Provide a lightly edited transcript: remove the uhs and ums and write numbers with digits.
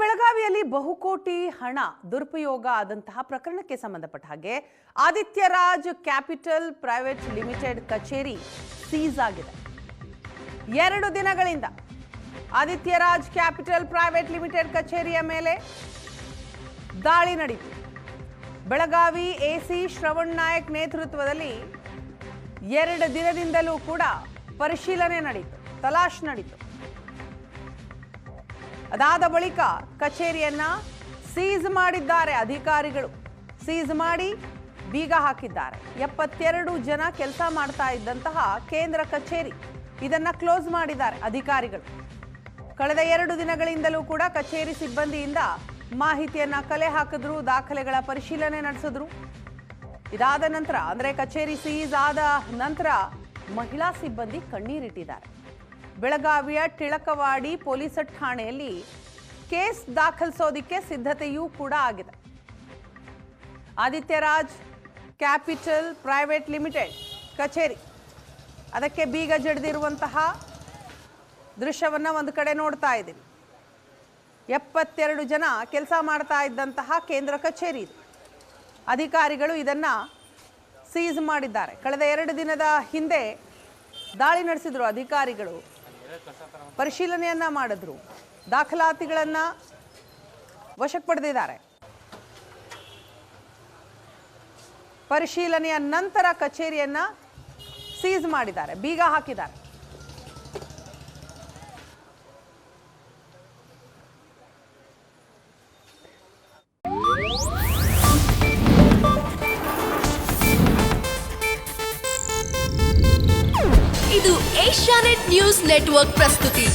ಬೆಳಗಾವಿಯಲ್ಲಿ ಬಹುಕೋಟಿ ಹಣ ದುರುಪಯೋಗ ಆದಂತಹ ಪ್ರಕರಣಕ್ಕೆ ಸಂಬಂಧಪಟ್ಟ ಹಾಗೆ ಆದಿತ್ಯರಾಜ್ ಕ್ಯಾಪಿಟಲ್ ಪ್ರೈವೇಟ್ ಲಿಮಿಟೆಡ್ ಕಚೇರಿ ಸೀಸ್ ಆಗಿದೆ. 2 ದಿನಗಳಿಂದ ಆದಿತ್ಯರಾಜ್ ಕ್ಯಾಪಿಟಲ್ ಪ್ರೈವೇಟ್ ಲಿಮಿಟೆಡ್ ಕಚೇರಿಯ ಮೇಲೆ ದಾಳಿ ನಡೆಯಿತು. ಬೆಳಗಾವಿ ಎಸಿ ಶ್ರವಣ್ ನಾಯಕ್ ನೇತೃತ್ವದಲ್ಲಿ 2 ದಿನದಿಂದಲೂ ಕೂಡ ಪರಿಶೀಲನೆ ನಡೆಯಿತು, ತಲಾಶ್ ನಡೆಯಿತು. ಅದಾದ ಬಳಿಕ ಕಚೇರಿಯನ್ನ ಸೀಸ್ ಮಾಡಿದ್ದಾರೆ ಅಧಿಕಾರಿಗಳು. ಸೀಸ್ ಮಾಡಿ ಬೀಗ ಹಾಕಿದ್ದಾರೆ. 72 ಜನ ಕೆಲಸ ಮಾಡ್ತಾ ಇದ್ದಂತಹ ಕೇಂದ್ರ ಕಚೇರಿ ಇದನ್ನ ಕ್ಲೋಸ್ ಮಾಡಿದ್ದಾರೆ ಅಧಿಕಾರಿಗಳು. ಕಳೆದ 2 ದಿನಗಳಿಂದಲೂ ಕೂಡ ಕಚೇರಿ ಸಿಬ್ಬಂದಿಯಿಂದ ಮಾಹಿತಿಯನ್ನ ಕಲೆ ಹಾಕಿದ್ರು, ದಾಖಲೆಗಳ ಪರಿಶೀಲನೆ ನಡೆಸಿದ್ರು. ಇದಾದ ನಂತರ ಅಂದ್ರೆ ಕಚೇರಿ ಸೀಸ್ ಆದ ನಂತರ ಮಹಿಳಾ ಸಿಬ್ಬಂದಿ ಕಣ್ಣೀರಿಟ್ಟಿದ್ದಾರೆ. ಬೆಳಗಾವಿಯ ಟಿಳಕವಾಡಿ ಪೊಲೀಸ್ ಠಾಣೆಯಲ್ಲಿ ಕೇಸ್ ದಾಖಲಿಸೋದಕ್ಕೆ ಸಿದ್ಧತೆಯೂ ಕೂಡ ಆಗಿದೆ. ಆದಿತ್ಯರಾಜ್ ಕ್ಯಾಪಿಟಲ್ ಪ್ರೈವೇಟ್ ಲಿಮಿಟೆಡ್ ಕಚೇರಿ ಅದಕ್ಕೆ ಬೀಗ ಜಡಿದಿರುವಂತಹ ದೃಶ್ಯವನ್ನ ಒಂದು ಕಡೆ ನೋಡ್ತಾ ಇದ್ದೀವಿ. 72 ಜನ ಕೆಲಸ ಮಾಡ್ತಾ ಇದ್ದಂತಹ ಕೇಂದ್ರ ಕಚೇರಿ ಇದು. ಅಧಿಕಾರಿಗಳು ಇದನ್ನ ಸೀಸ್ ಮಾಡಿದ್ದಾರೆ. ಕಳೆದ 2 ದಿನದ ಹಿಂದೆ ದಾಳಿ ನಡೆಸಿದ್ರು ಅಧಿಕಾರಿಗಳು, ಪರಿಶೀಲನೆಯನ್ನ ಮಾಡಿದ್ರು, ದಾಖಲಾತಿಗಳನ್ನ ವಶಕ್ಕೆ ಪಡೆದಿದ್ದಾರೆ. ಪರಿಶೀಲನೆಯ ನಂತರ ಕಚೇರಿಯನ್ನ ಸೀಸ್ ಮಾಡಿದ್ದಾರೆ, ಬೀಗ ಹಾಕಿದ್ದಾರೆ. ಇದು ಏಷ್ಯಾನೆಟ್ ನ್ಯೂಸ್ ನೆಟ್ವರ್ಕ್ ಪ್ರಸ್ತುತಿ.